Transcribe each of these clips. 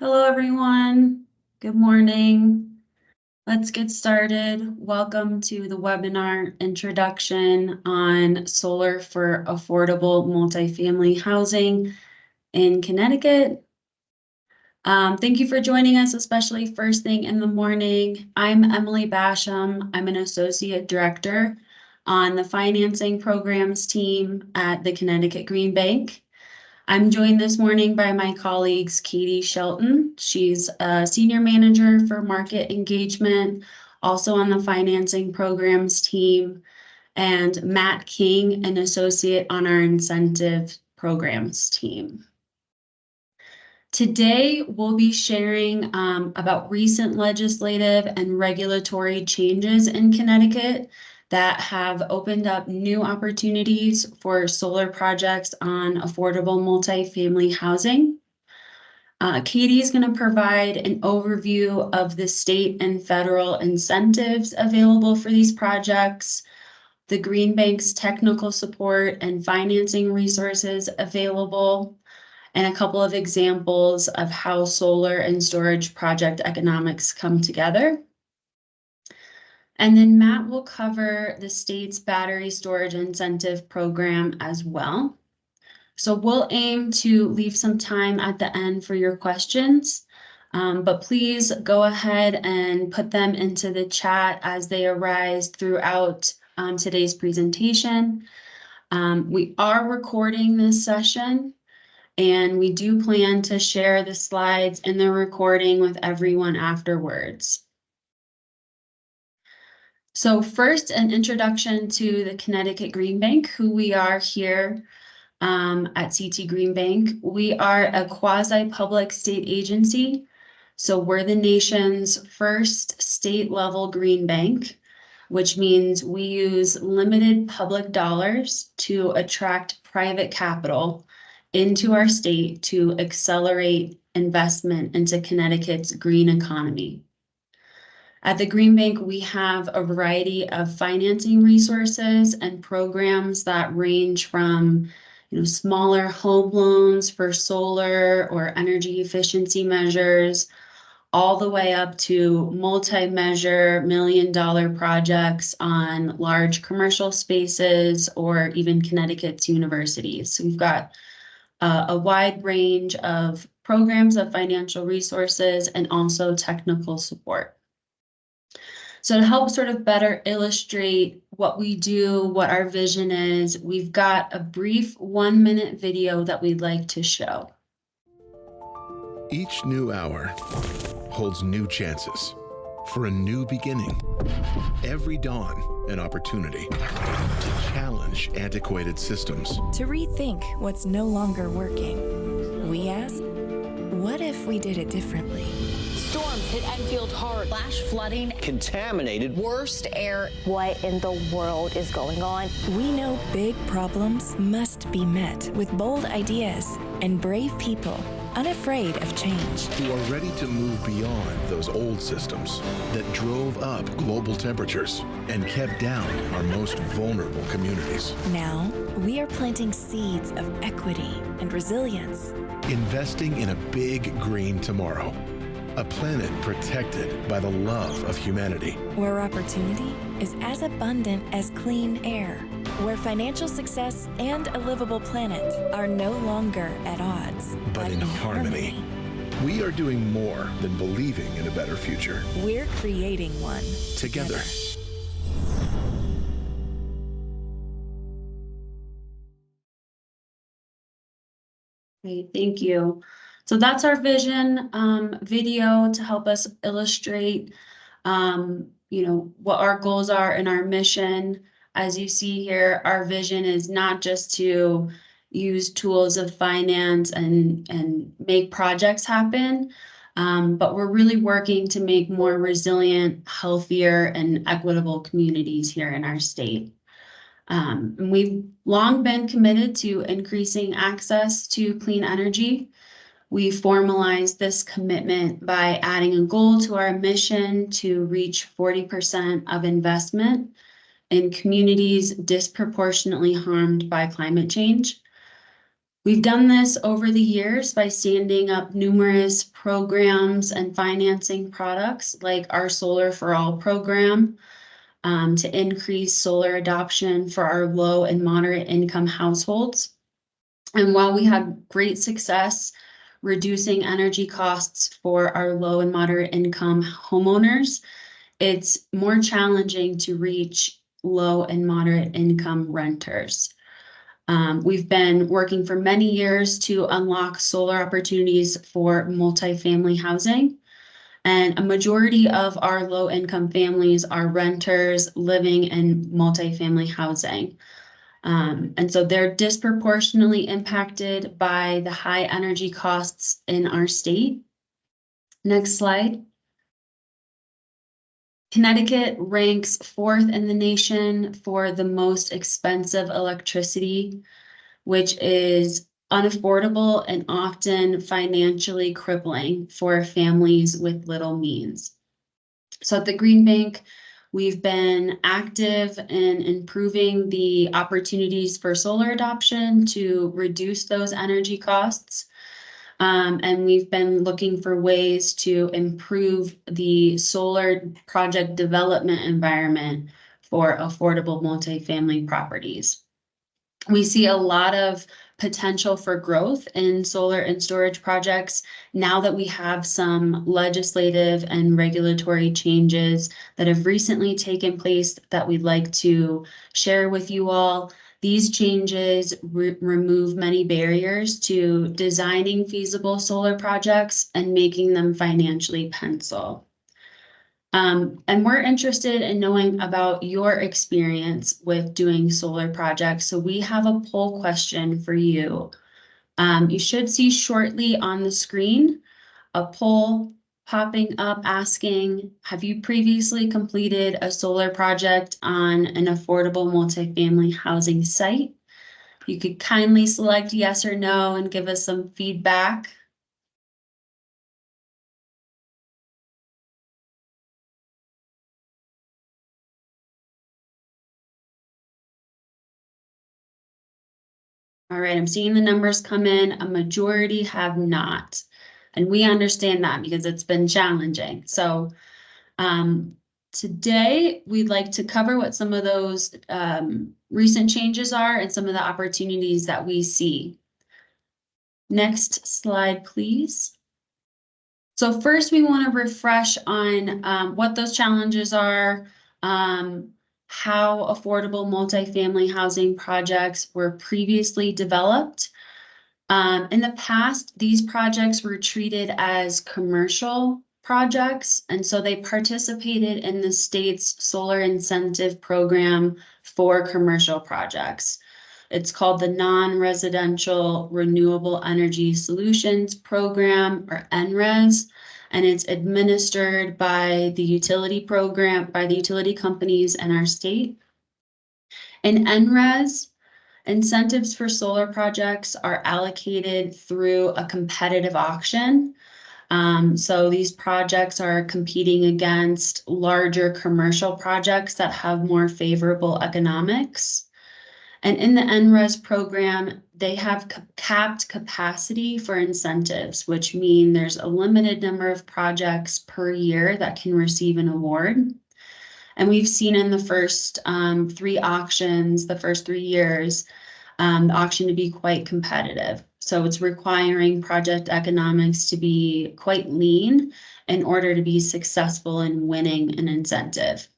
Hello, everyone. Good morning. Let's get started. Welcome to the webinar introduction on solar for affordable multifamily housing in Connecticut. Thank you for joining us, especially first thing in the morning. I'm Emily Basham. I'm an associate director on the financing programs team at the Connecticut Green Bank. I'm joined this morning by my colleagues, Katie Shelton. She's a senior manager for market engagement, also on the financing programs team, and Matt King, an associate on our incentive programs team. Today, we'll be sharing about recent legislative and regulatory changes in Connecticut that have opened up new opportunities for solar projects on affordable multifamily housing. Katie is going to provide an overview of the state and federal incentives available for these projects, the Green Bank's technical support and financing resources available, and a couple of examples of how solar and storage project economics come together. And then Matt will cover the state's battery storage incentive program as well. So we'll aim to leave some time at the end for your questions, but please go ahead and put them into the chat as they arise throughout today's presentation. We are recording this session, and we do plan to share the slides and the recording with everyone afterwards. So first, an introduction to the Connecticut Green Bank, who we are here at CT Green Bank. We are a quasi-public state agency. So we're the nation's first state-level green bank, which means we use limited public dollars to attract private capital into our state to accelerate investment into Connecticut's green economy. At the Green Bank, we have a variety of financing resources and programs that range from smaller home loans for solar or energy efficiency measures, all the way up to multi-measure million-dollar projects on large commercial spaces or even Connecticut's universities. So we've got a wide range of programs of financial resources and also technical support. So to help sort of better illustrate what we do, what our vision is, we've got a brief 1-minute video that we'd like to show. Each new hour holds new chances for a new beginning. Every dawn, an opportunity to challenge antiquated systems. To rethink what's no longer working. We ask, what if we did it differently? Storms hit Enfield hard, flash flooding, contaminated, worst air. What in the world is going on? We know big problems must be met with bold ideas and brave people unafraid of change. Who are ready to move beyond those old systems that drove up global temperatures and kept down our most vulnerable communities. Now, we are planting seeds of equity and resilience. Investing in a big green tomorrow. A planet protected by the love of humanity. Where opportunity is as abundant as clean air. Where financial success and a livable planet are no longer at odds, but in harmony. We are doing more than believing in a better future. We're creating one together. Great, thank you. So that's our vision video to help us illustrate, what our goals are and our mission. As you see here, our vision is not just to use tools of finance and make projects happen, but we're really working to make more resilient, healthier, and equitable communities here in our state. And we've long been committed to increasing access to clean energy. We formalized this commitment by adding a goal to our mission to reach 40% of investment in communities disproportionately harmed by climate change. We've done this over the years by standing up numerous programs and financing products like our Solar for All program to increase solar adoption for our low and moderate income households. And while we had great success reducing energy costs for our low and moderate income homeowners, it's more challenging to reach low and moderate income renters. We've been working for many years to unlock solar opportunities for multifamily housing. And a majority of our low income families are renters living in multifamily housing. And so they're disproportionately impacted by the high energy costs in our state. Next slide. Connecticut ranks 4th in the nation for the most expensive electricity, which is unaffordable and often financially crippling for families with little means. So at the Green Bank, we've been active in improving the opportunities for solar adoption to reduce those energy costs. And we've been looking for ways to improve the solar project development environment for affordable multifamily properties. We see a lot of potential for growth in solar and storage projects now that we have some legislative and regulatory changes that have recently taken place that we'd like to share with you all. These changes remove many barriers to designing feasible solar projects and making them financially pencil. And we're interested in knowing about your experience with doing solar projects. So we have a poll question for you. You should see shortly on the screen a poll popping up asking, have you previously completed a solar project on an affordable multifamily housing site? You could kindly select yes or no and give us some feedback. All right, I'm seeing the numbers come in. A majority have not. And we understand that because it's been challenging. So today we'd like to cover what some of those recent changes are and some of the opportunities that we see. Next slide, please. So first we want to refresh on what those challenges are, how affordable multifamily housing projects were previously developed. In the past, these projects were treated as commercial projects, and so they participated in the state's solar incentive program for commercial projects. It's called the Non-Residential Renewable Energy Solutions Program, or NRES, and it's administered by the utility companies in our state. In NRES, incentives for solar projects are allocated through a competitive auction. So these projects are competing against larger commercial projects that have more favorable economics. And in the NRES program, they have capped capacity for incentives, which mean there's a limited number of projects per year that can receive an award. And we've seen in the first 3 auctions, the first 3 years, the auction to be quite competitive. So it's requiring project economics to be quite lean in order to be successful in winning an incentive.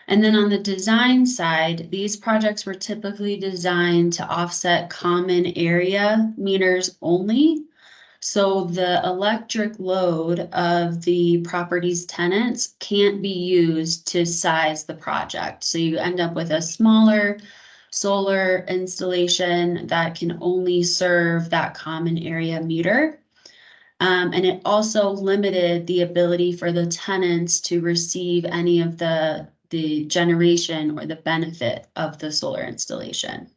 And then on the design side, these projects were typically designed to offset common area meters only. So the electric load of the property's tenants can't be used to size the project. So you end up with a smaller solar installation that can only serve that common area meter. And it also limited the ability for the tenants to receive any of the generation or the benefit of the solar installation.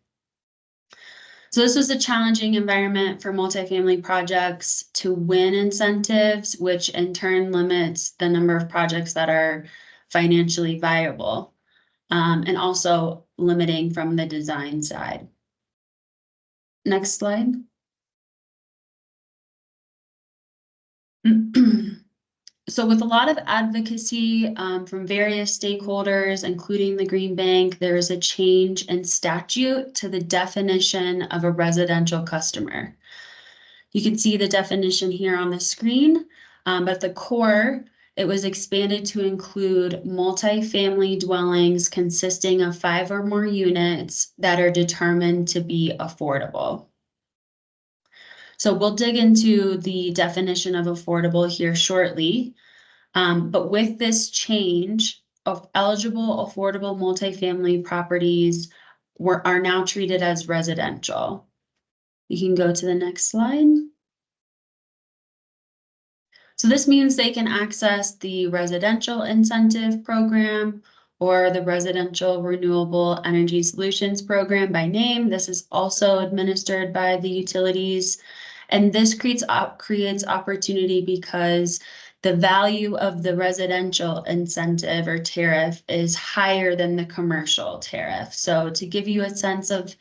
So this was a challenging environment for multifamily projects to win incentives, which in turn limits the number of projects that are financially viable, and also limiting from the design side. Next slide. So with a lot of advocacy from various stakeholders, including the Green Bank, there is a change in statute to the definition of a residential customer. You can see the definition here on the screen, but at the core, it was expanded to include multifamily dwellings consisting of 5 or more units that are determined to be affordable. So we'll dig into the definition of affordable here shortly. But with this change of eligible affordable multifamily properties are now treated as residential. You can go to the next slide. So this means they can access the residential incentive program or the residential renewable energy solutions program by name. This is also administered by the utilities. And this creates opportunity because the value of the residential incentive or tariff is higher than the commercial tariff. So to give you a sense of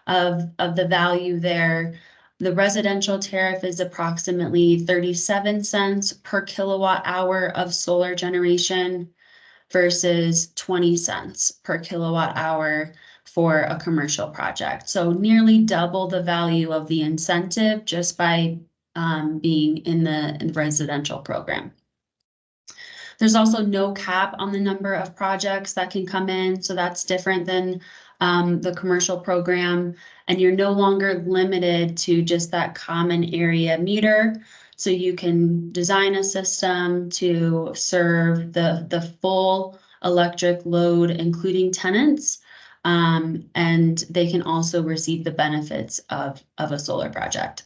the value there, the residential tariff is approximately 37 cents per kilowatt hour of solar generation versus 20 cents per kilowatt hour for a commercial project. So nearly double the value of the incentive just by being in the residential program. There's also no cap on the number of projects that can come in, so that's different than the commercial program, and you're no longer limited to just that common area meter. So you can design a system to serve the full electric load, including tenants, and they can also receive the benefits of a solar project.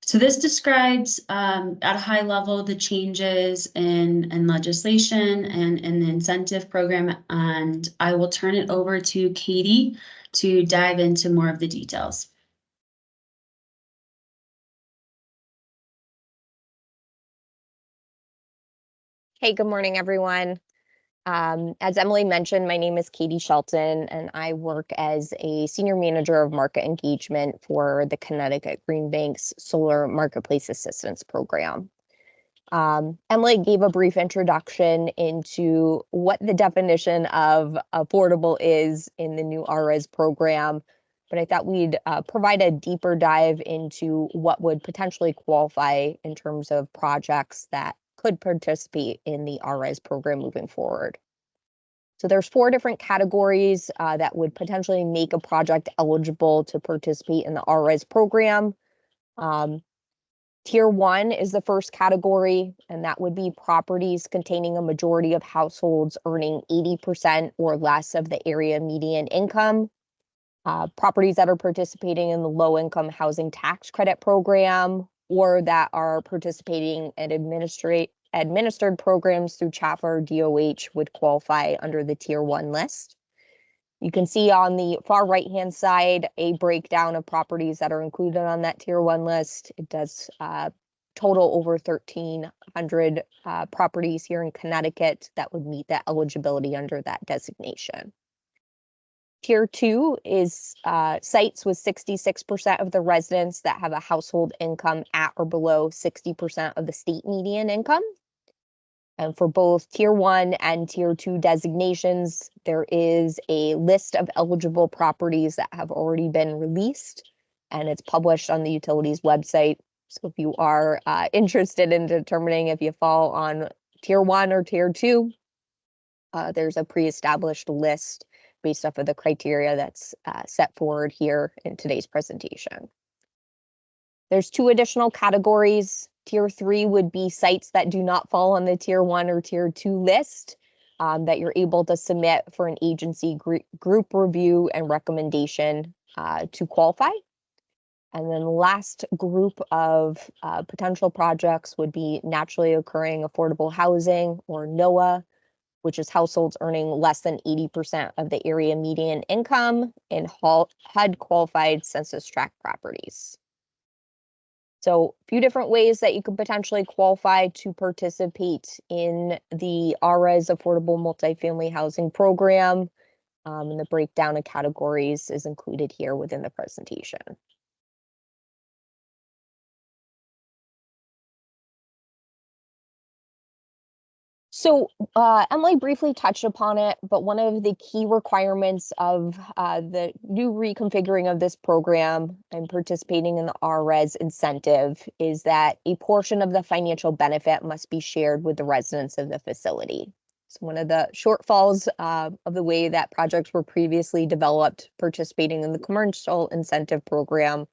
So this describes at a high level the changes in legislation and in the incentive program, and I will turn it over to Katie to dive into more of the details. Hey, good morning, everyone. As Emily mentioned, my name is Katie Shelton, and I work as a Senior Manager of Market Engagement for the Connecticut Green Bank's Solar Marketplace Assistance Program. Emily gave a brief introduction into what the definition of affordable is in the new RES program, but I thought we'd provide a deeper dive into what would potentially qualify in terms of projects that could participate in the RES program moving forward. So there's 4 different categories that would potentially make a project eligible to participate in the RES program. Tier 1 is the first category, and that would be properties containing a majority of households earning 80% or less of the area median income. Properties that are participating in the low-income housing tax credit program, or that are participating in administered programs through CHAFA or DOH would qualify under the Tier 1 list. You can see on the far right-hand side a breakdown of properties that are included on that Tier 1 list. It does total over 1,300 properties here in Connecticut that would meet that eligibility under that designation. Tier 2 is sites with 66% of the residents that have a household income at or below 60% of the state median income. And for both Tier 1 and Tier 2 designations, there is a list of eligible properties that have already been released, and it's published on the utilities website. So if you are interested in determining if you fall on Tier 1 or Tier 2, there's a pre-established list based off of the criteria that's set forward here in today's presentation. There's 2 additional categories. Tier 3 would be sites that do not fall on the Tier 1 or Tier 2 list that you're able to submit for an agency group review and recommendation to qualify. And then the last group of potential projects would be naturally occurring affordable housing, or NOAA, which is households earning less than 80% of the area median income in HUD qualified census tract properties. So a few different ways that you could potentially qualify to participate in the RES Affordable Multifamily Housing Program. And the breakdown of categories is included here within the presentation. So Emily briefly touched upon it, but one of the key requirements of the new reconfiguring of this program and participating in the RRES incentive is that a portion of the financial benefit must be shared with the residents of the facility. So one of the shortfalls of the way that projects were previously developed participating in the commercial incentive program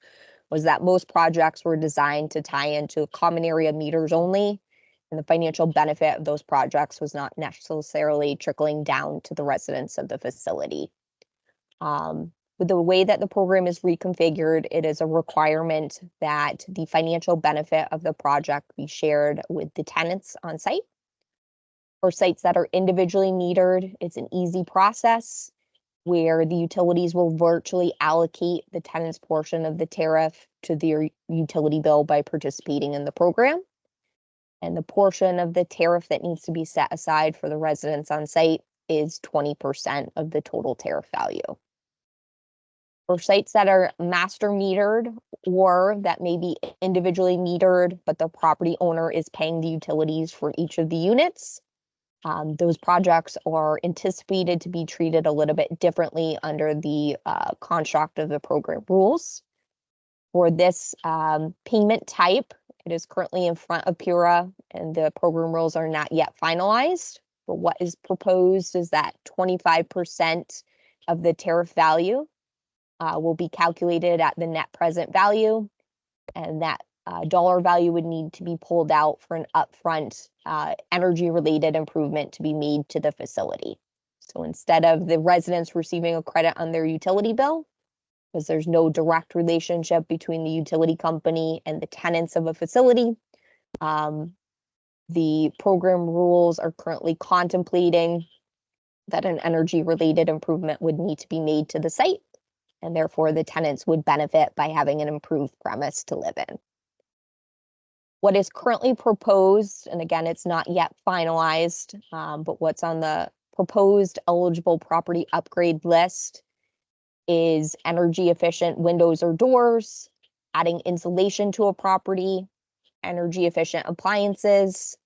was that most projects were designed to tie into common area meters only, and the financial benefit of those projects was not necessarily trickling down to the residents of the facility. With the way that the program is reconfigured, it is a requirement that the financial benefit of the project be shared with the tenants on site. For sites that are individually metered, it's an easy process where the utilities will virtually allocate the tenant's portion of the tariff to their utility bill by participating in the program. And the portion of the tariff that needs to be set aside for the residents on site is 20% of the total tariff value. For sites that are master metered or that may be individually metered, but the property owner is paying the utilities for each of the units, those projects are anticipated to be treated a little bit differently under the construct of the program rules. For this payment type, it is currently in front of PURA and the program rules are not yet finalized. But what is proposed is that 25% of the tariff value will be calculated at the net present value, and that dollar value would need to be pulled out for an upfront energy-related improvement to be made to the facility. So instead of the residents receiving a credit on their utility bill, because there's no direct relationship between the utility company and the tenants of a facility, the program rules are currently contemplating that an energy-related improvement would need to be made to the site, and therefore the tenants would benefit by having an improved premise to live in. What is currently proposed, and again, it's not yet finalized, but what's on the proposed eligible property upgrade list is energy efficient windows or doors, adding insulation to a property, energy efficient appliances,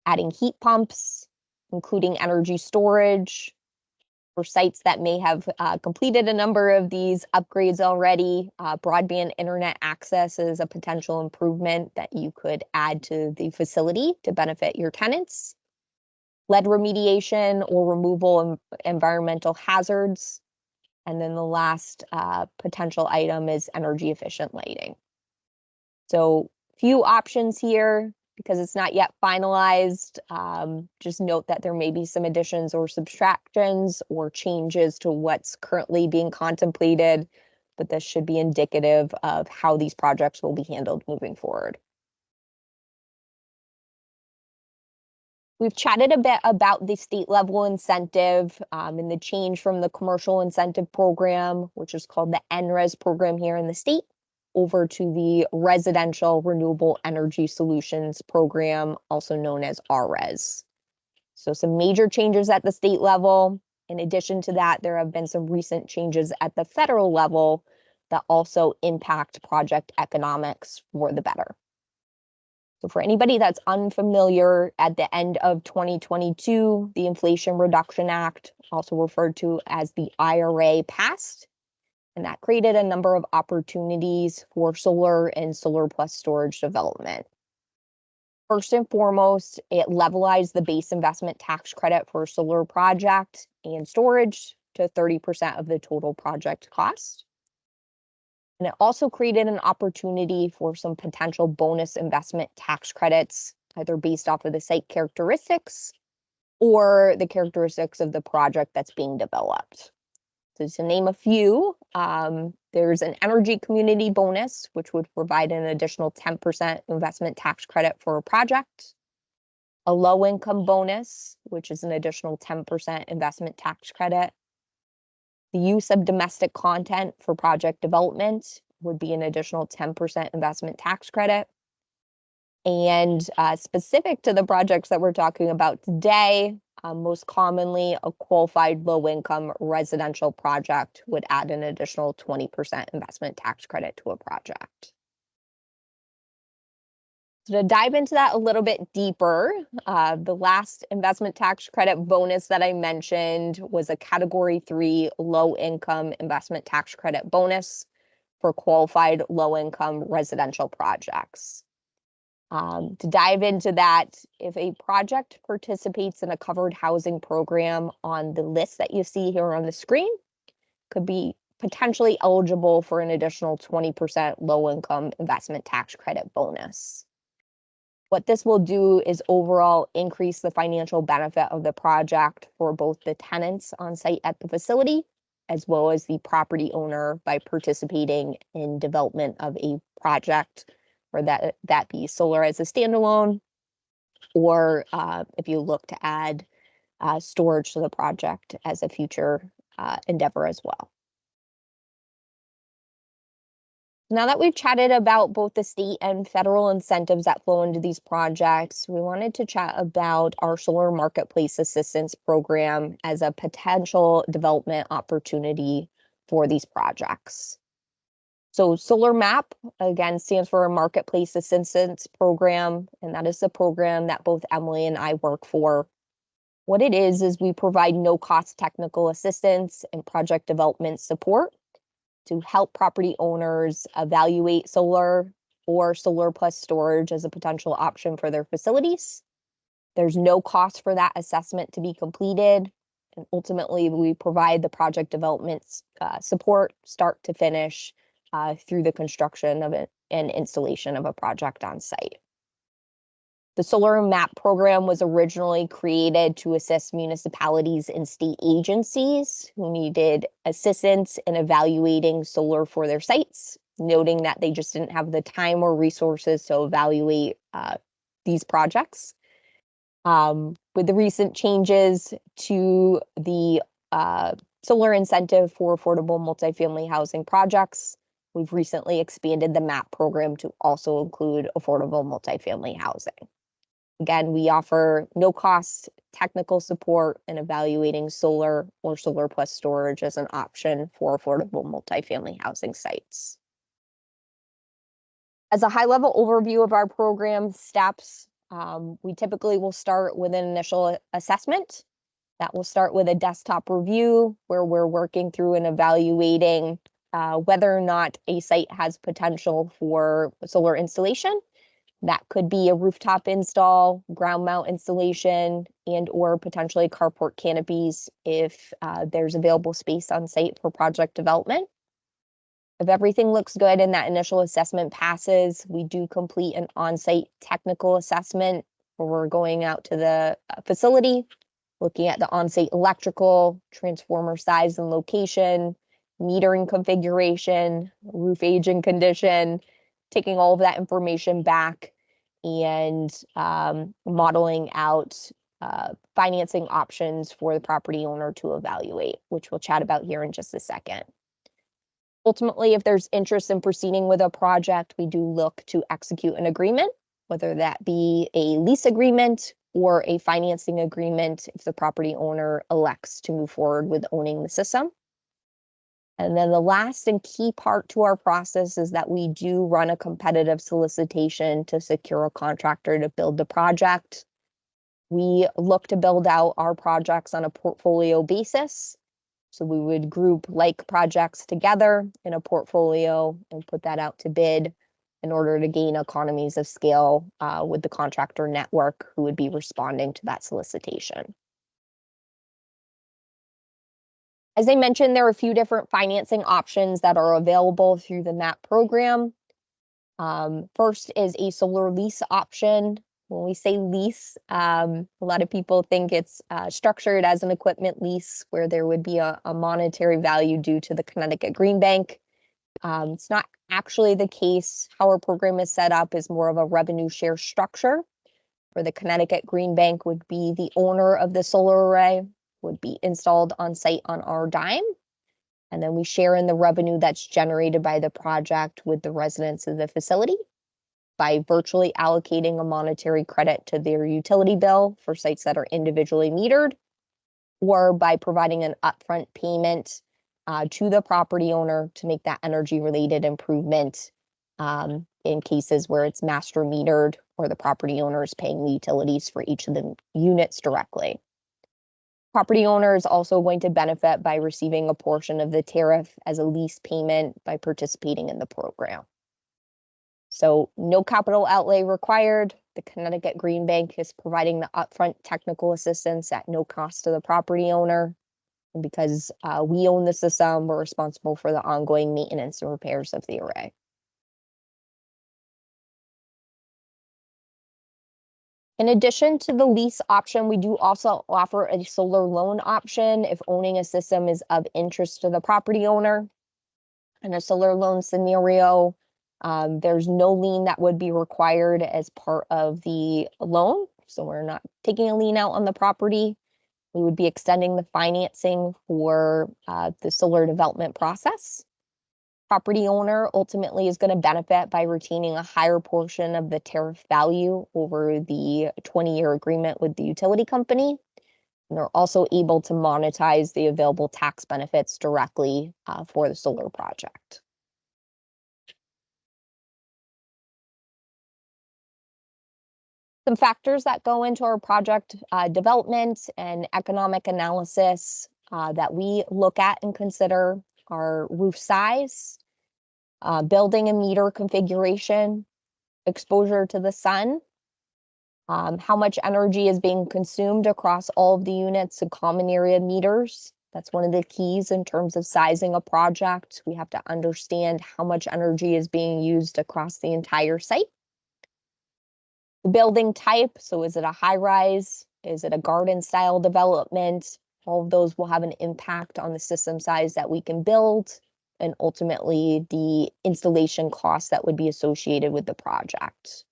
adding heat pumps, including energy storage. For sites that may have completed a number of these upgrades already, broadband internet access is a potential improvement that you could add to the facility to benefit your tenants. Lead remediation or removal of environmental hazards. And then the last potential item is energy efficient lighting. So few options here. Because it's not yet finalized, just note that there may be some additions or subtractions or changes to what's currently being contemplated, but this should be indicative of how these projects will be handled moving forward. We've chatted a bit about the state level incentive and the change from the commercial incentive program, which is called the NRES program here in the state, over to the Residential Renewable Energy Solutions Program, also known as RRES. So some major changes at the state level. In addition to that, there have been some recent changes at the federal level that also impact project economics for the better. So for anybody that's unfamiliar, at the end of 2022, the Inflation Reduction Act, also referred to as the IRA, passed. And that created a number of opportunities for solar and solar plus storage development. First and foremost, it levelized the base investment tax credit for a solar project and storage to 30% of the total project cost. And it also created an opportunity for some potential bonus investment tax credits, either based off of the site characteristics or the characteristics of the project that's being developed. So to name a few, there's an energy community bonus, which would provide an additional 10% investment tax credit for a project. A low income bonus, which is an additional 10% investment tax credit. The use of domestic content for project development would be an additional 10% investment tax credit. And specific to the projects that we're talking about today, Most commonly, a qualified low-income residential project would add an additional 20% investment tax credit to a project. So to dive into that a little bit deeper, the last investment tax credit bonus that I mentioned was a Category 3 low-income investment tax credit bonus for qualified low-income residential projects. To dive into that, if a project participates in a covered housing program on the list that you see here on the screen, could be potentially eligible for an additional 20% low-income investment tax credit bonus. What this will do is overall increase the financial benefit of the project for both the tenants on site at the facility, as well as the property owner by participating in development of a project, or that be solar as a standalone, or if you look to add storage to the project as a future endeavor as well. Now that we've chatted about both the state and federal incentives that flow into these projects, we wanted to chat about our Solar Marketplace Assistance Program as a potential development opportunity for these projects. So Solar MAP, again, stands for a Marketplace Assistance Program, and that is the program that both Emily and I work for. What it is we provide no-cost technical assistance and project development support to help property owners evaluate solar or solar plus storage as a potential option for their facilities. There's no cost for that assessment to be completed. And ultimately, we provide the project development support start to finish through the construction of it and installation of a project on site. The Solar MAP program was originally created to assist municipalities and state agencies who needed assistance in evaluating solar for their sites, noting that they just didn't have the time or resources to evaluate these projects. With the recent changes to the solar incentive for affordable multifamily housing projects, we've recently expanded the MAP program to also include affordable multifamily housing. Again, we offer no-cost technical support in evaluating solar or solar plus storage as an option for affordable multifamily housing sites. As a high-level overview of our program steps, we typically will start with an initial assessment. That will start with a desktop review where we're working through and evaluating whether or not a site has potential for solar installation. That could be a rooftop install, ground mount installation, and or potentially carport canopies if there's available space on site for project development. If everything looks good and that initial assessment passes, we do complete an on-site technical assessment where we're going out to the facility, looking at the on-site electrical, transformer size and location, metering configuration, roof age and condition, taking all of that information back and modeling out financing options for the property owner to evaluate, which we'll chat about here in just a second. Ultimately, if there's interest in proceeding with a project, we do look to execute an agreement, whether that be a lease agreement or a financing agreement if the property owner elects to move forward with owning the system. And then the last and key part to our process is that we do run a competitive solicitation to secure a contractor to build the project. We look to build out our projects on a portfolio basis. So we would group like projects together in a portfolio and put that out to bid in order to gain economies of scale with the contractor network who would be responding to that solicitation. As I mentioned, there are a few different financing options that are available through the MAP program. First is a solar lease option. When we say lease, a lot of people think it's structured as an equipment lease where there would be a monetary value due to the Connecticut Green Bank. It's not actually the case. How our program is set up is more of a revenue share structure where the Connecticut Green Bank would be the owner of the solar array, would be installed on site on our dime. And then we share in the revenue that's generated by the project with the residents of the facility. by virtually allocating a monetary credit to their utility bill for sites that are individually metered, or by providing an upfront payment to the property owner to make that energy-related improvement in cases where it's master metered or the property owner is paying the utilities for each of the units directly. Property owner is also going to benefit by receiving a portion of the tariff as a lease payment by participating in the program. So no capital outlay required. The Connecticut Green Bank is providing the upfront technical assistance at no cost to the property owner. And because we own the system, we're responsible for the ongoing maintenance and repairs of the array. In addition to the lease option, we do also offer a solar loan option if owning a system is of interest to the property owner. In a solar loan scenario, there's no lien that would be required as part of the loan. So we're not taking a lien out on the property. We would be extending the financing for the solar development process. Property owner ultimately is going to benefit by retaining a higher portion of the tariff value over the 20-year agreement with the utility company. And they're also able to monetize the available tax benefits directly for the solar project. Some factors that go into our project development and economic analysis that we look at and consider are roof size, building and meter configuration, exposure to the sun, how much energy is being consumed across all of the units and common area meters. That's one of the keys in terms of sizing a project. We have to understand how much energy is being used across the entire site. The building type, so is it a high rise? Is it a garden style development? All of those will have an impact on the system size that we can build and ultimately the installation costs that would be associated with the project.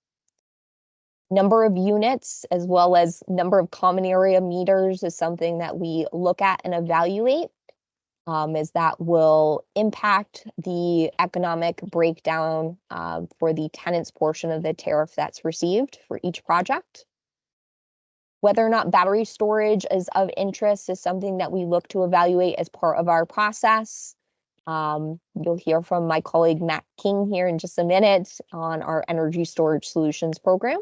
Number of units as well as number of common area meters is something that we look at and evaluate, as that will impact the economic breakdown for the tenant's portion of the tariff that's received for each project. Whether or not battery storage is of interest is something that we look to evaluate as part of our process. You'll hear from my colleague Matt King here in just a minute on our energy storage solutions program.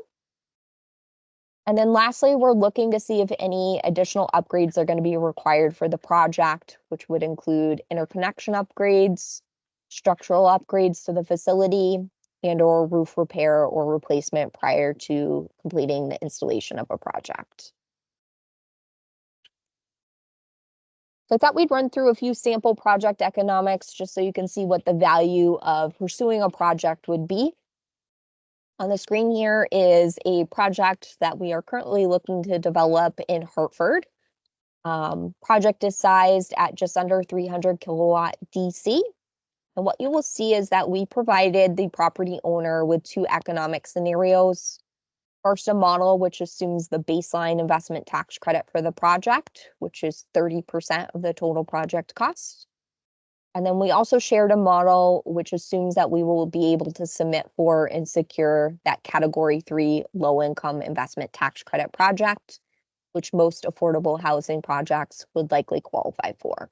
And then lastly, we're looking to see if any additional upgrades are going to be required for the project, which would include interconnection upgrades, structural upgrades to the facility, and or roof repair or replacement prior to completing the installation of a project. So I thought we'd run through a few sample project economics just so you can see what the value of pursuing a project would be. On the screen here is a project that we are currently looking to develop in Hartford. Project is sized at just under 300 kilowatt DC. And what you will see is that we provided the property owner with two economic scenarios. First, a model which assumes the baseline investment tax credit for the project, which is 30% of the total project cost. And then we also shared a model which assumes that we will be able to submit for and secure that Category 3 low-income investment tax credit project, which most affordable housing projects would likely qualify for.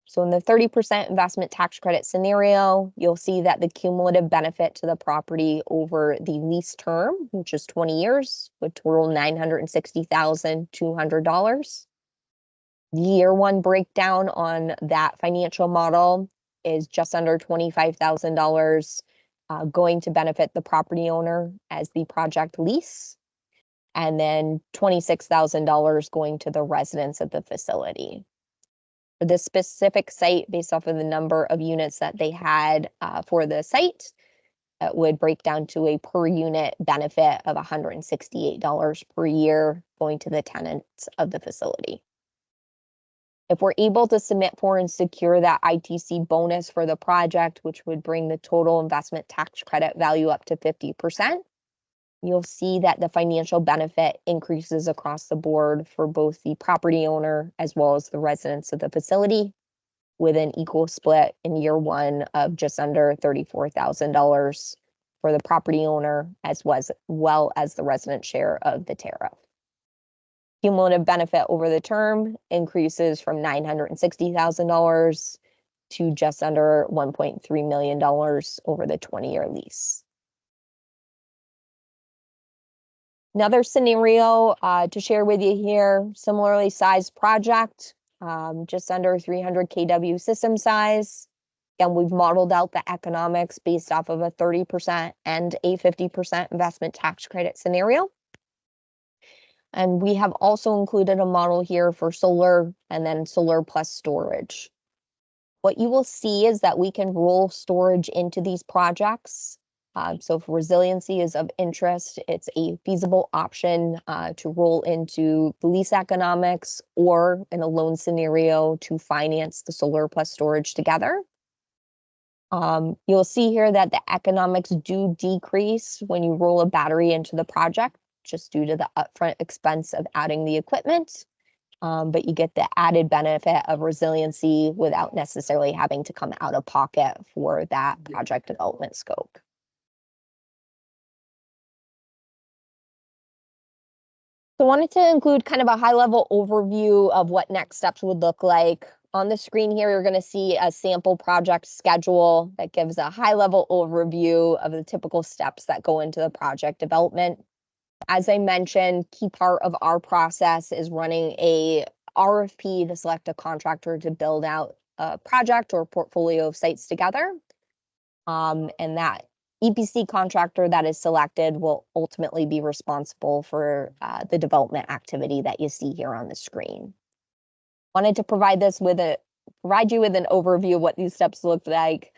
So in the 30% investment tax credit scenario, you'll see that the cumulative benefit to the property over the lease term, which is 20 years, would total $960,200. The year one breakdown on that financial model is just under $25,000 going to benefit the property owner as the project lease, and then $26,000 going to the residents of the facility. For this specific site, based off of the number of units that they had for the site, it would break down to a per unit benefit of $168 per year going to the tenants of the facility. If we're able to submit for and secure that ITC bonus for the project, which would bring the total investment tax credit value up to 50%, you'll see that the financial benefit increases across the board for both the property owner as well as the residents of the facility, with an equal split in year one of just under $34,000 for the property owner as well as the resident share of the tariff. Cumulative benefit over the term increases from $960,000 to just under $1.3 million over the 20-year lease. Another scenario to share with you here, similarly sized project, just under 300 kW system size. Again, we've modeled out the economics based off of a 30% and a 50% investment tax credit scenario. And we have also included a model here for solar and then solar plus storage. What you will see is that we can roll storage into these projects. So if resiliency is of interest, it's a feasible option to roll into the lease economics or in a loan scenario to finance the solar plus storage together. You'll see here that the economics do decrease when you roll a battery into the project, just due to the upfront expense of adding the equipment. But you get the added benefit of resiliency without necessarily having to come out of pocket for that project development scope. So I wanted to include kind of a high-level overview of what next steps would look like. On the screen here, you're going to see a sample project schedule that gives a high-level overview of the typical steps that go into the project development. As I mentioned, key part of our process is running a RFP to select a contractor to build out a project or portfolio of sites together. And that EPC contractor that is selected will ultimately be responsible for the development activity that you see here on the screen. Wanted to provide you with an overview of what these steps look like,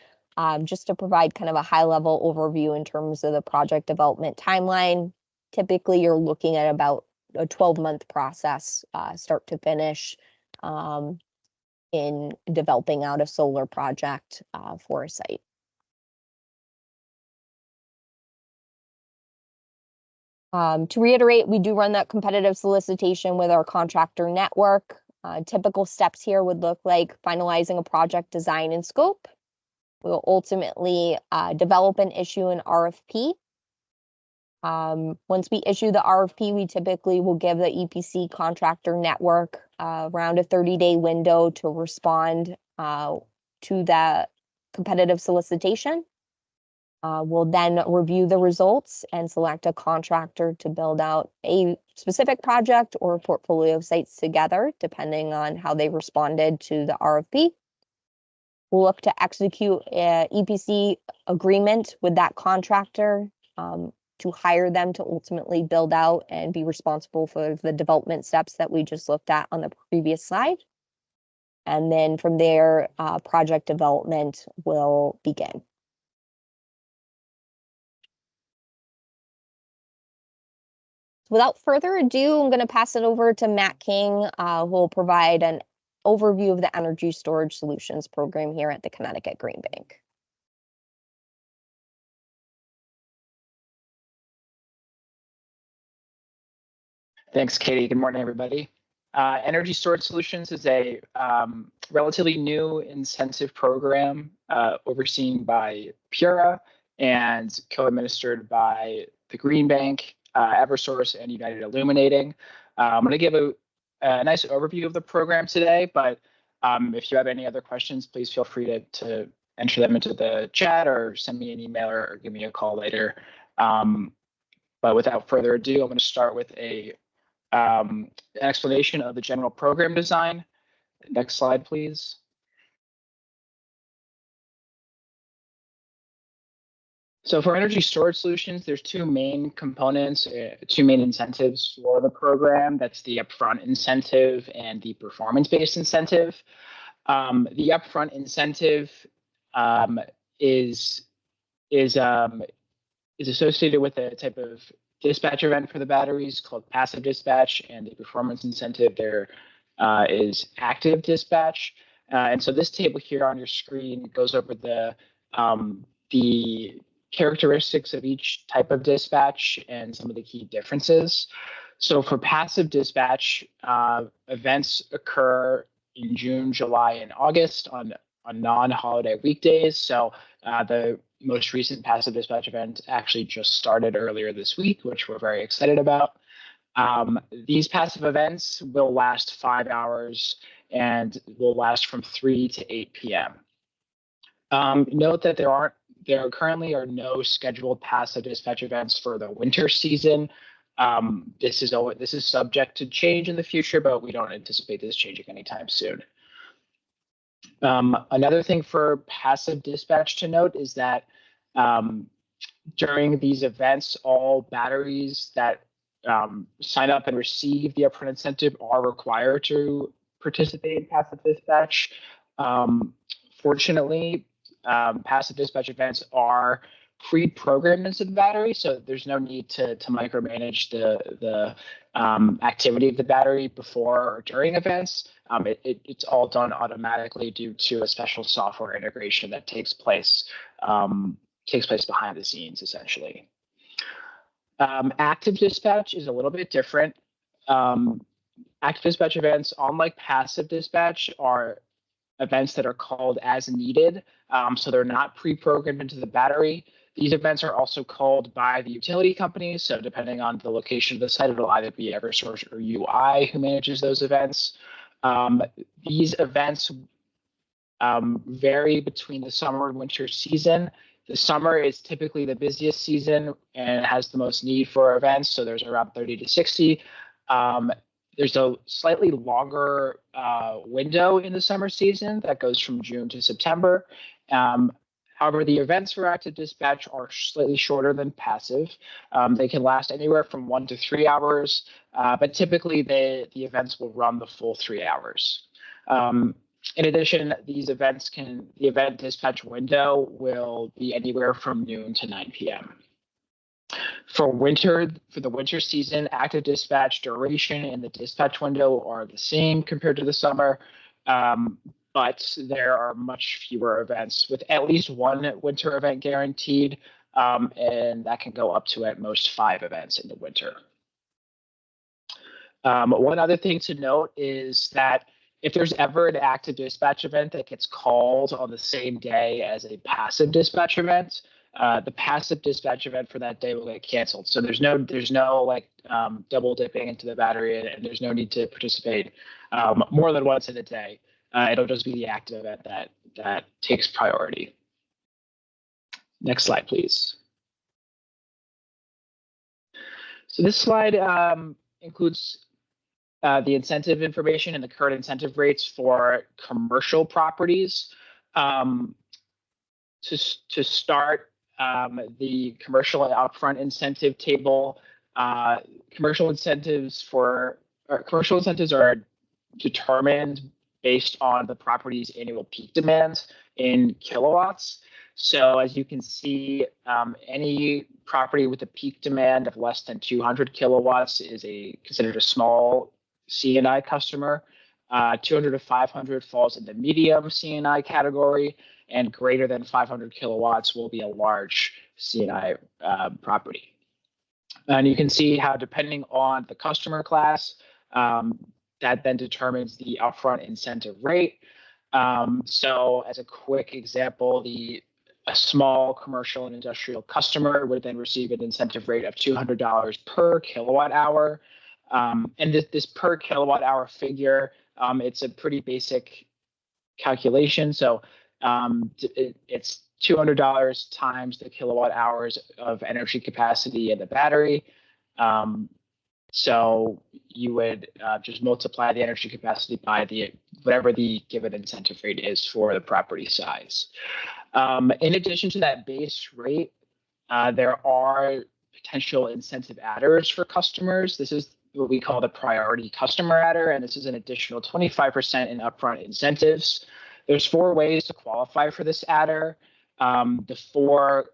just to provide kind of a high-level overview in terms of the project development timeline. Typically, you're looking at about a 12-month process, start to finish, in developing out a solar project for a site. To reiterate, we do run that competitive solicitation with our contractor network. Typical steps here would look like finalizing a project design and scope. We'll ultimately develop and issue an RFP. Once we issue the RFP, we typically will give the EPC contractor network around a 30-day window to respond to the competitive solicitation. We'll then review the results and select a contractor to build out a specific project or a portfolio of sites together, depending on how they responded to the RFP. We'll look to execute an EPC agreement with that contractor to hire them to ultimately build out and be responsible for the development steps that we just looked at on the previous slide. And then from there, project development will begin. Without further ado, I'm going to pass it over to Matt King, who will provide an overview of the Energy Storage Solutions program here at the Connecticut Green Bank. Thanks, Katie. Good morning, everybody. Energy Storage Solutions is a relatively new incentive program overseen by PURA and co-administered by the Green Bank, Eversource, and United Illuminating. I'm going to give a nice overview of the program today, but if you have any other questions, please feel free to enter them into the chat or send me an email or give me a call later. But without further ado, I'm going to start with an explanation of the general program design. Next slide, please. So for energy storage solutions, there's two main components, two main incentives for the program. That's the upfront incentive and the performance-based incentive. The upfront incentive is associated with a type of dispatch event for the batteries called passive dispatch, and the performance incentive there is active dispatch. And so this table here on your screen goes over the characteristics of each type of dispatch and some of the key differences. So for passive dispatch, events occur in June, July, and August on non-holiday weekdays. So the most recent passive dispatch event actually just started earlier this week, which we're very excited about. These passive events will last 5 hours and will last from 3 to 8 p.m. Note that there currently are no scheduled passive dispatch events for the winter season. This is subject to change in the future, but we don't anticipate this changing anytime soon. Another thing for passive dispatch to note is that during these events, all batteries that sign up and receive the upfront incentive are required to participate in passive dispatch. Fortunately, passive dispatch events are pre-programmed into the battery, so there's no need to micromanage the activity of the battery before or during events. It's all done automatically due to a special software integration that takes place behind the scenes, essentially. Active dispatch is a little bit different. Active dispatch events, unlike passive dispatch, are events that are called as needed. So they're not pre-programmed into the battery. These events are also called by the utility companies. So depending on the location of the site, it'll either be Eversource or UI who manages those events. These events vary between the summer and winter season. The summer is typically the busiest season and has the most need for events. So there's around 30 to 60. There's a slightly longer window in the summer season that goes from June to September. However, the events for active dispatch are slightly shorter than passive. They can last anywhere from 1 to 3 hours, but typically the events will run the full 3 hours. In addition, the event dispatch window will be anywhere from noon to 9 p.m. For the winter season, active dispatch duration and the dispatch window are the same compared to the summer, but there are much fewer events with at least one winter event guaranteed, and that can go up to at most 5 events in the winter. One other thing to note is that if there's ever an active dispatch event that gets called on the same day as a passive dispatch event, the passive dispatch event for that day will get canceled. So there's no like double dipping into the battery, and there's no need to participate more than once in a day. It'll just be the active event that takes priority. Next slide, please. So this slide includes the incentive information and the current incentive rates for commercial properties. To start, the commercial upfront incentive table. Commercial incentives are determined based on the property's annual peak demand in kilowatts. So as you can see, any property with a peak demand of less than 200 kilowatts is considered a small C&I customer. 200 to 500 falls in the medium C&I category, and greater than 500 kilowatts will be a large C&I property. And you can see how, depending on the customer class, that then determines the upfront incentive rate. So as a quick example, a small commercial and industrial customer would then receive an incentive rate of $200 per kilowatt hour. And this per kilowatt hour figure, it's a pretty basic calculation. So it's $200 times the kilowatt hours of energy capacity in the battery. So you would just multiply the energy capacity by whatever the given incentive rate is for the property size. In addition to that base rate, there are potential incentive adders for customers. This is what we call the priority customer adder, and this is an additional 25% in upfront incentives. There's 4 ways to qualify for this adder. Those four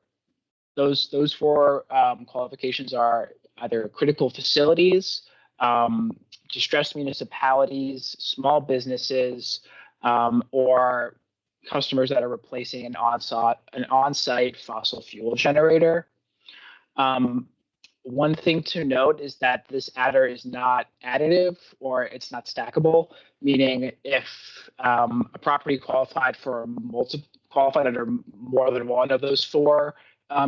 qualifications are either critical facilities, distressed municipalities, small businesses, or customers that are replacing an on-site fossil fuel generator. One thing to note is that this adder is not additive or it's not stackable, meaning if a property qualified under more than one of those four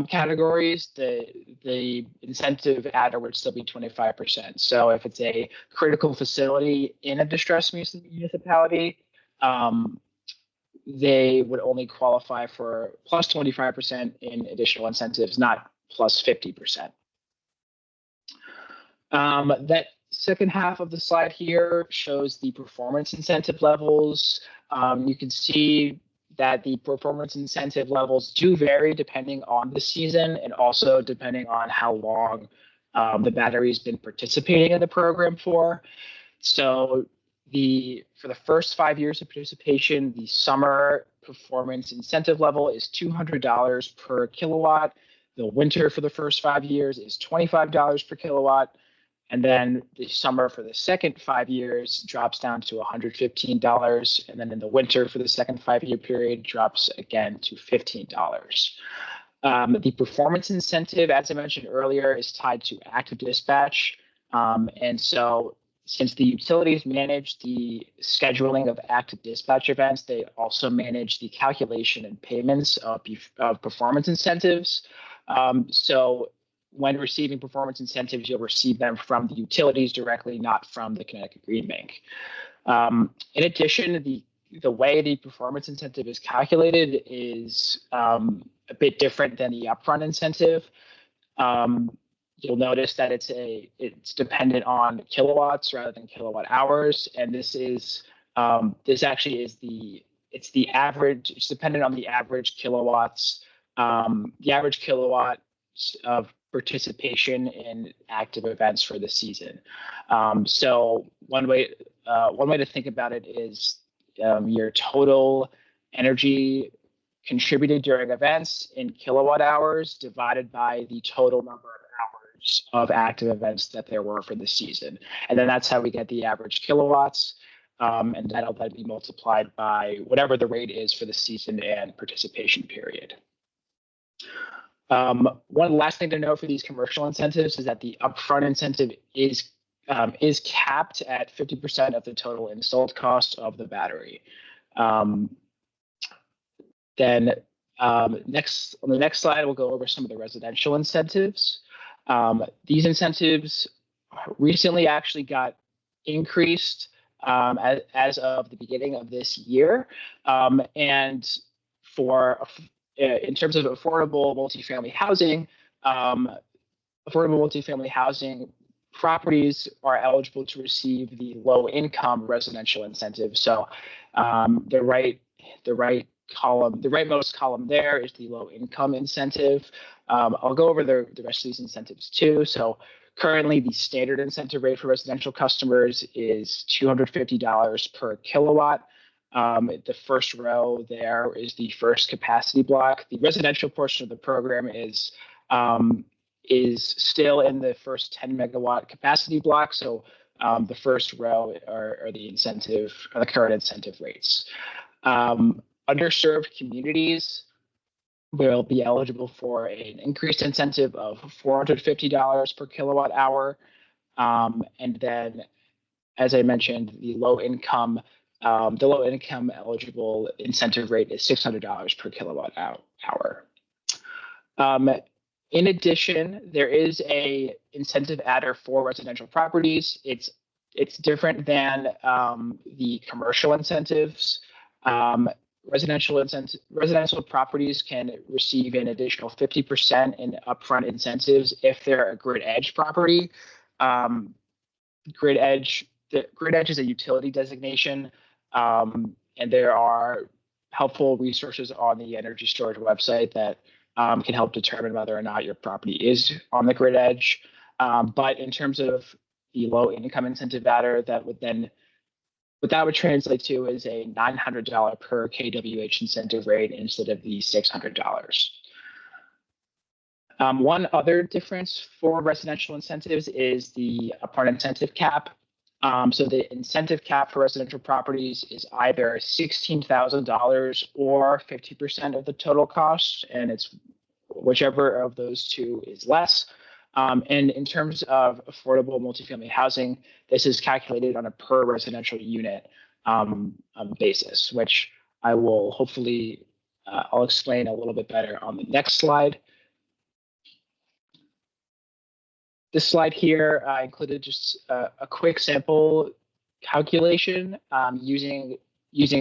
categories, the incentive adder would still be 25%. So if it's a critical facility in a distressed municipality, they would only qualify for plus 25% in additional incentives, not plus 50%. That second half of the slide here shows the performance incentive levels. You can see that the performance incentive levels do vary depending on the season and also depending on how long the battery's been participating in the program for. So for the first 5 years of participation, the summer performance incentive level is $200 per kilowatt. The winter for the first 5 years is $25 per kilowatt. And then the summer for the second 5 years drops down to $115. And then in the winter for the second 5-year period drops again to $15. The performance incentive, as I mentioned earlier, is tied to active dispatch. And so since the utilities manage the scheduling of active dispatch events, they also manage the calculation and payments of performance incentives. So when receiving performance incentives, you'll receive them from the utilities directly, not from the Connecticut Green Bank. In addition, the way the performance incentive is calculated is a bit different than the upfront incentive. You'll notice that it's dependent on kilowatts rather than kilowatt hours, and it's the average. It's dependent on the average kilowatts, the average kilowatts of participation in active events for the season. So one way to think about it is your total energy contributed during events in kilowatt hours divided by the total number of hours of active events that there were for the season. And then that's how we get the average kilowatts. And that'll then be multiplied by whatever the rate is for the season and participation period. One last thing to note for these commercial incentives is that the upfront incentive is capped at 50% of the total installed cost of the battery. Then on the next slide, we'll go over some of the residential incentives. These incentives recently actually got increased as of the beginning of this year. And in terms of affordable multifamily housing, properties are eligible to receive the low income residential incentive. So the rightmost column there is the low income incentive. I'll go over the rest of these incentives too. So currently the standard incentive rate for residential customers is $250 per kilowatt. The first row there is the first capacity block. The residential portion of the program is still in the first 10 megawatt capacity block. So the first row are the current incentive rates. Underserved communities will be eligible for an increased incentive of $450 per kilowatt hour. And then, as I mentioned, the low income eligible incentive rate is $600 per kilowatt hour. In addition, there is a incentive adder for residential properties. It's different than the commercial incentives. Residential properties can receive an additional 50% in upfront incentives if they're a grid edge property. Grid edge is a utility designation, and there are helpful resources on the energy storage website that can help determine whether or not your property is on the grid edge. But in terms of the low income incentive adder, what that would translate to is a $900 per kWh incentive rate instead of the $600. One other difference for residential incentives is the upfront incentive cap. So the incentive cap for residential properties is either $16,000 or 50% of the total cost, and it's whichever of those two is less. And in terms of affordable multifamily housing, this is calculated on a per residential unit basis, which I will hopefully, I'll explain a little bit better on the next slide. This slide here, I included just a quick sample calculation using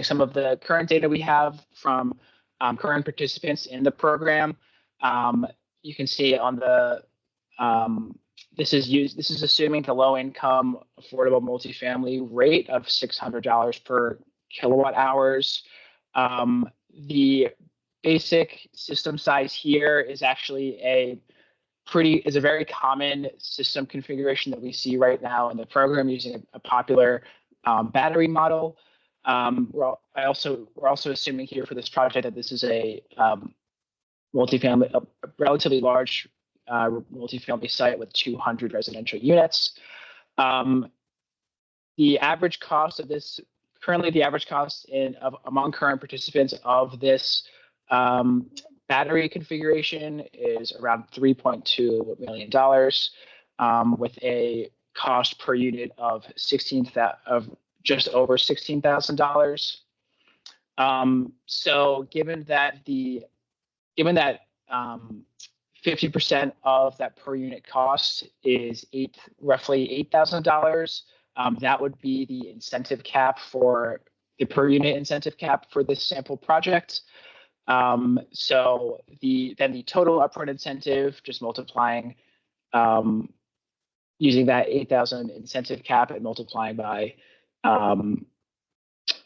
some of the current data we have from current participants in the program. You can see on the this is assuming the low income affordable multifamily rate of $600 per kilowatt hours. The basic system size here is actually a very common system configuration that we see right now in the program using a popular battery model. We're also assuming here for this project that this is a multifamily, a relatively large multifamily site with 200 residential units. The average cost of this, currently the average cost among current participants of this battery configuration is around $3.2 million, with a cost per unit of just over $16,000. So given that 50% of that per unit cost is roughly $8,000, that would be the incentive cap for the per unit incentive cap for this sample project. So the total upfront incentive, just multiplying using that 8,000 incentive cap and multiplying by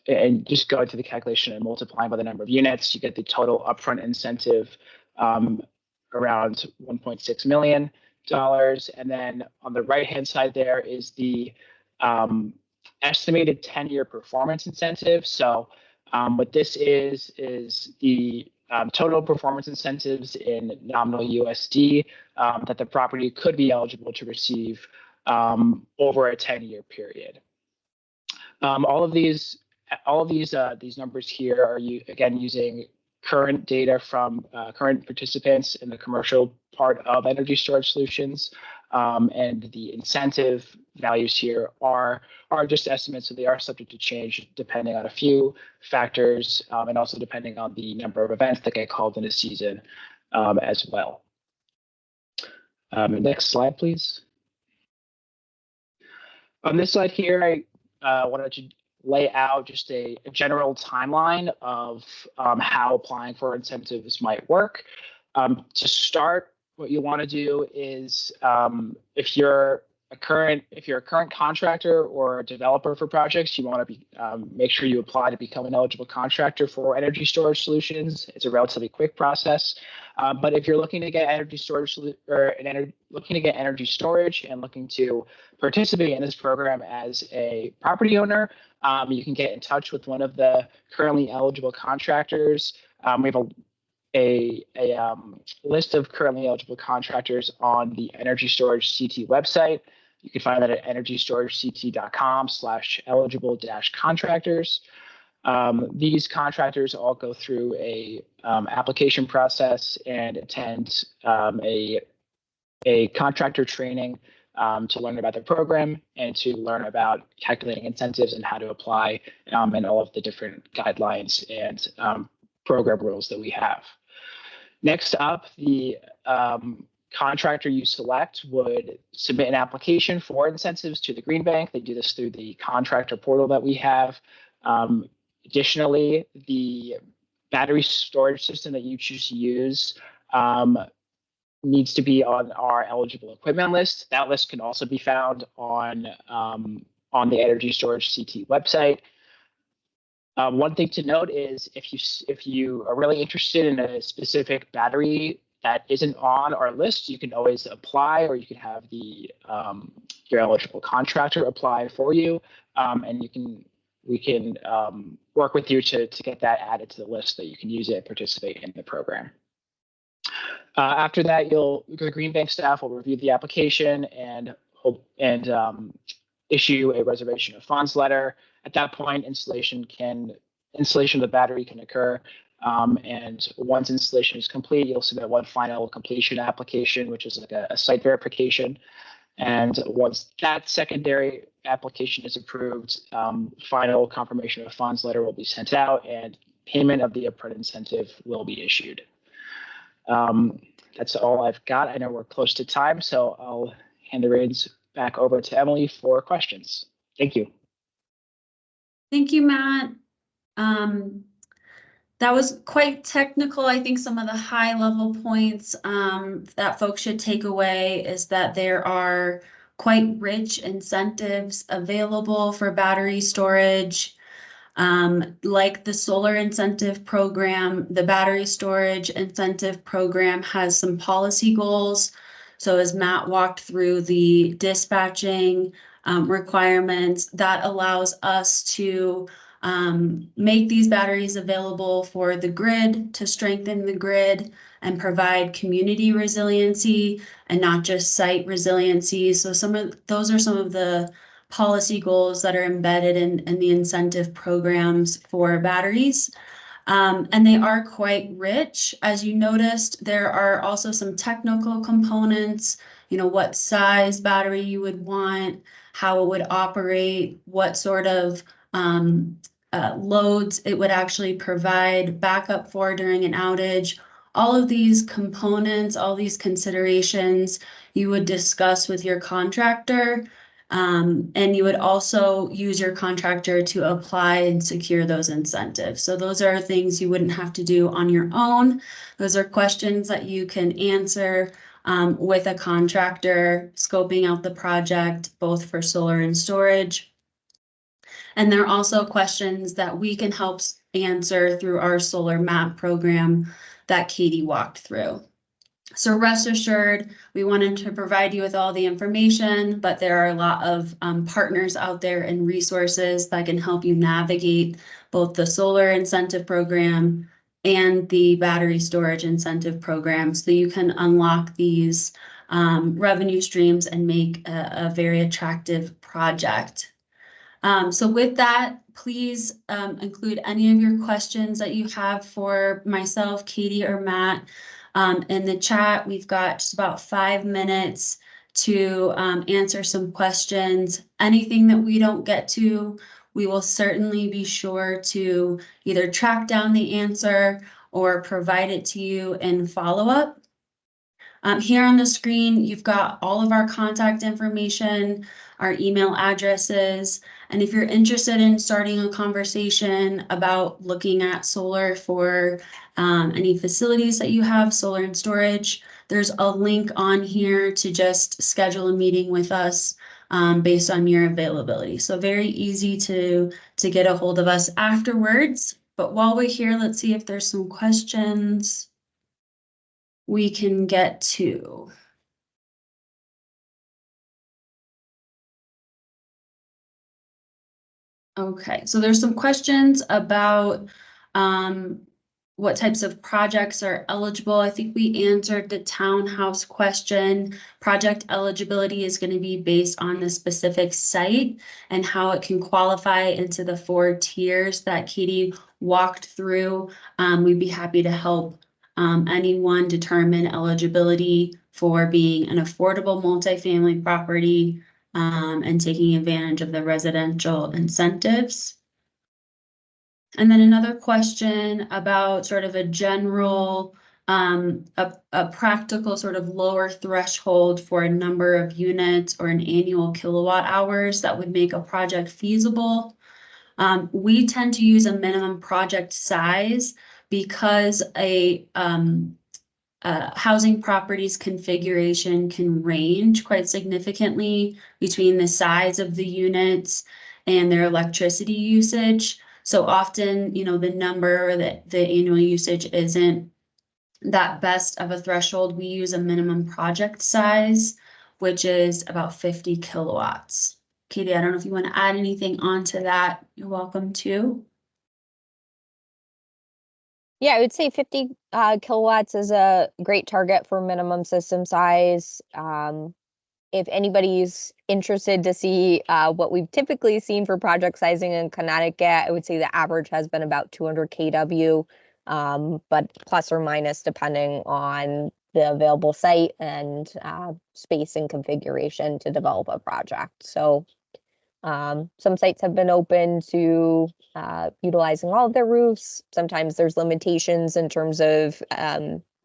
and just going to the calculation and multiplying by the number of units, you get the total upfront incentive around $1.6 million. And then on the right-hand side there is the estimated 10-year performance incentive. So what this is the total performance incentives in nominal USD that the property could be eligible to receive over a 10-year period. All of these numbers here are again using current data from current participants in the commercial part of energy storage solutions, and the incentive values here are just estimates, so they are subject to change depending on a few factors, and also depending on the number of events that get called in a season as well. Next slide, please. On this slide here, I wanted to lay out just a general timeline of how applying for incentives might work. To start, what you want to do is if you're a current contractor or a developer for projects, you want to make sure you apply to become an eligible contractor for energy storage solutions. It's a relatively quick process. But if you're looking to get energy storage and looking to participate in this program as a property owner, you can get in touch with one of the currently eligible contractors. We have a list of currently eligible contractors on the Energy Storage CT website. You can find that at energystoragect.com/eligible-contractors. These contractors all go through a application process and attend a contractor training to learn about the program and to learn about calculating incentives and how to apply and all of the different guidelines and program rules that we have. Next up, the contractor you select would submit an application for incentives to the Green Bank. They do this through the contractor portal that we have. Additionally, the battery storage system that you choose to use needs to be on our eligible equipment list. That list can also be found on the Energy Storage CT website. One thing to note is if you are really interested in a specific battery that isn't on our list, you can always apply, or you can have your eligible contractor apply for you, and we can work with you to get that added to the list so that you can use it and participate in the program. After that, the Green Bank staff will review the application and issue a reservation of funds letter. At that point, installation of the battery can occur And once installation is complete, you'll submit one final completion application, which is like a site verification. And once that secondary application is approved, final confirmation of funds letter will be sent out and payment of the upfront incentive will be issued. That's all I've got. I know we're close to time, so I'll hand the reins back over to Emily for questions. Thank you. Thank you, Matt. That was quite technical. I think some of the high level points that folks should take away is that there are quite rich incentives available for battery storage. Like the solar incentive program, the battery storage incentive program has some policy goals. So as Matt walked through the dispatching requirements, that allows us to make these batteries available for the grid, to strengthen the grid and provide community resiliency and not just site resiliency. So those are some of the policy goals that are embedded in the incentive programs for batteries. And they are quite rich. As you noticed, there are also some technical components, what size battery you would want, how it would operate, what sort of loads it would actually provide backup for during an outage. All of these components, all these considerations, you would discuss with your contractor. And you would also use your contractor to apply and secure those incentives. So those are things you wouldn't have to do on your own. Those are questions that you can answer with a contractor scoping out the project, both for solar and storage. And there are also questions that we can help answer through our solar map program that Katie walked through. So rest assured, we wanted to provide you with all the information, but there are a lot of partners out there and resources that can help you navigate both the solar incentive program and the battery storage incentive program, so you can unlock these revenue streams and make a very attractive project. So with that, please include any of your questions that you have for myself, Katie, or Matt. In the chat, we've got just about 5 minutes to answer some questions. Anything that we don't get to, we will certainly be sure to either track down the answer or provide it to you in follow-up. Here on the screen, you've got all of our contact information, our email addresses, and if you're interested in starting a conversation about looking at solar for any facilities that you have, solar and storage, there's a link on here to just schedule a meeting with us based on your availability. So very easy to get a hold of us afterwards. But while we're here, let's see if there's some questions we can get to. Okay, so there's some questions about what types of projects are eligible. I think we answered the townhouse question. Project eligibility is going to be based on the specific site and how it can qualify into the 4 tiers that Katie walked through. We'd be happy to help anyone determine eligibility for being an affordable multifamily property and taking advantage of the residential incentives. And then another question about sort of a general, a practical sort of lower threshold for a number of units or an annual kilowatt hours that would make a project feasible. We tend to use a minimum project size because a housing property's configuration can range quite significantly between the size of the units and their electricity usage. So often, the number that the annual usage isn't that best of a threshold. We use a minimum project size, which is about 50 kilowatts. Katie, I don't know if you want to add anything onto that. You're welcome to. Yeah, I would say 50 kilowatts is a great target for minimum system size. If anybody's interested to see what we've typically seen for project sizing in Connecticut, I would say the average has been about 200 kW but plus or minus depending on the available site and space and configuration to develop a project. So some sites have been open to utilizing all of their roofs. Sometimes there's limitations in terms of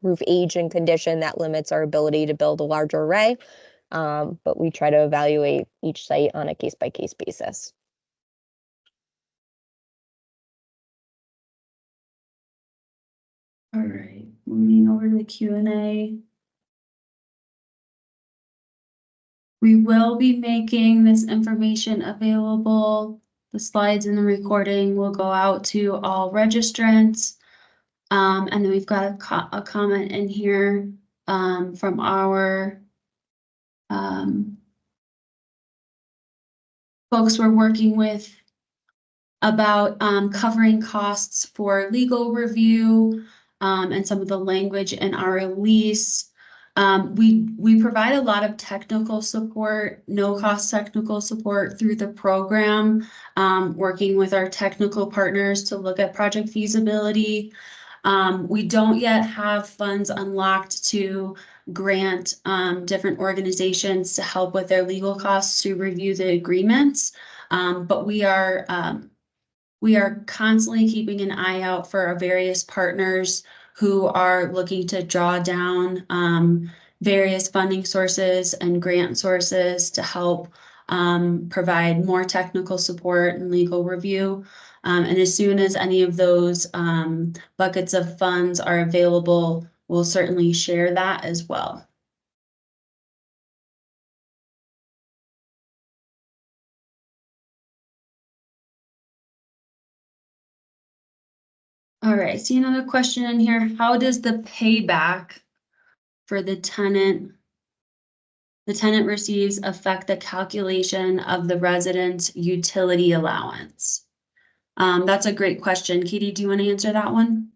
roof age and condition that limits our ability to build a larger array. But we try to evaluate each site on a case-by-case basis. All right, moving over to the Q&A. We will be making this information available. The slides and the recording will go out to all registrants. And then we've got a comment in here from our folks we're working with about covering costs for legal review and some of the language in our lease. We provide a lot of technical support, no cost technical support through the program, working with our technical partners to look at project feasibility. We don't yet have funds unlocked to grant different organizations to help with their legal costs to review the agreements. But we are constantly keeping an eye out for our various partners who are looking to draw down various funding sources and grant sources to help provide more technical support and legal review. And as soon as any of those buckets of funds are available, we'll certainly share that as well. All right, see another question in here. How does the payback for the tenant receives affect the calculation of the resident's utility allowance? That's a great question. Katie, do you want to answer that one?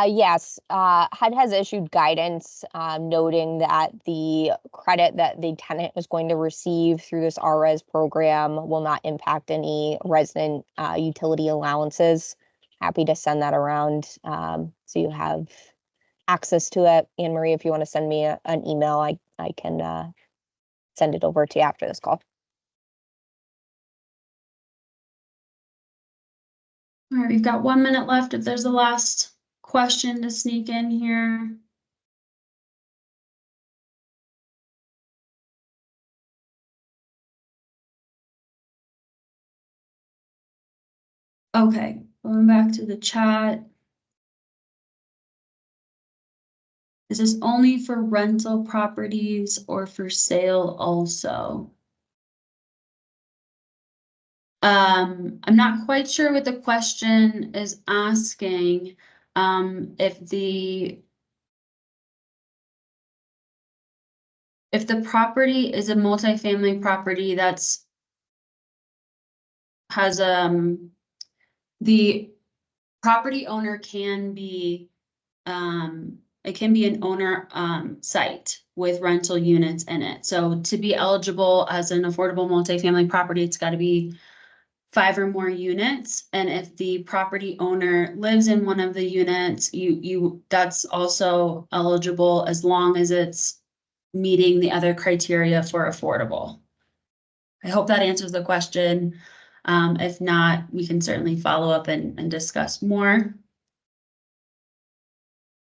Yes, HUD has issued guidance noting that the credit that the tenant is going to receive through this RRES program will not impact any resident utility allowances. Happy to send that around so you have access to it. Anne Marie, if you want to send me an email, I can send it over to you after this call. All right, we've got 1 minute left. If there's a last question to sneak in here. Okay, going back to the chat. Is this only for rental properties or for sale also? I'm not quite sure what the question is asking. If the property is a multifamily property that's has the property owner can be it can be an owner site with rental units in it. So to be eligible as an affordable multifamily property, it's got to be 5 or more units. And if the property owner lives in one of the units, that's also eligible as long as it's meeting the other criteria for affordable. I hope that answers the question. If not, we can certainly follow up and discuss more.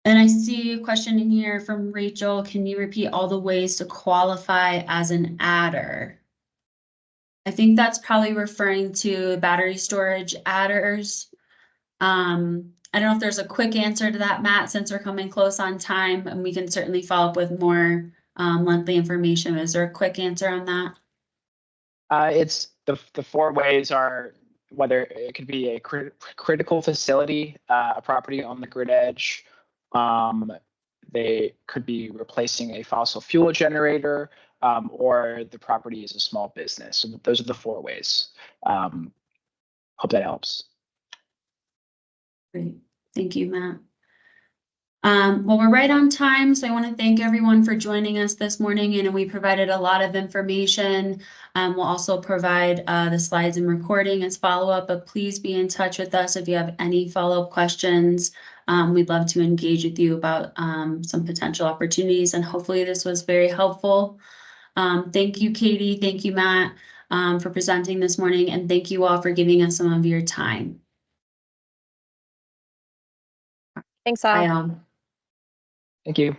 And I see a question in here from Rachel. Can you repeat all the ways to qualify as an adder? I think that's probably referring to battery storage adders. I don't know if there's a quick answer to that, Matt, since we're coming close on time, and we can certainly follow up with more monthly information. Is there a quick answer on that? It's the 4 ways are whether it could be a critical facility, a property on the grid edge. They could be replacing a fossil fuel generator, or the property is a small business. So those are the 4 ways. Hope that helps. Great. Thank you, Matt. Well, we're right on time, so I want to thank everyone for joining us this morning, and we provided a lot of information. We'll also provide the slides and recording as follow-up, but please be in touch with us if you have any follow-up questions. We'd love to engage with you about some potential opportunities, and hopefully this was very helpful. Thank you, Katie. Thank you, Matt, for presenting this morning, and thank you all for giving us some of your time. Thanks, all. Bye all. Thank you.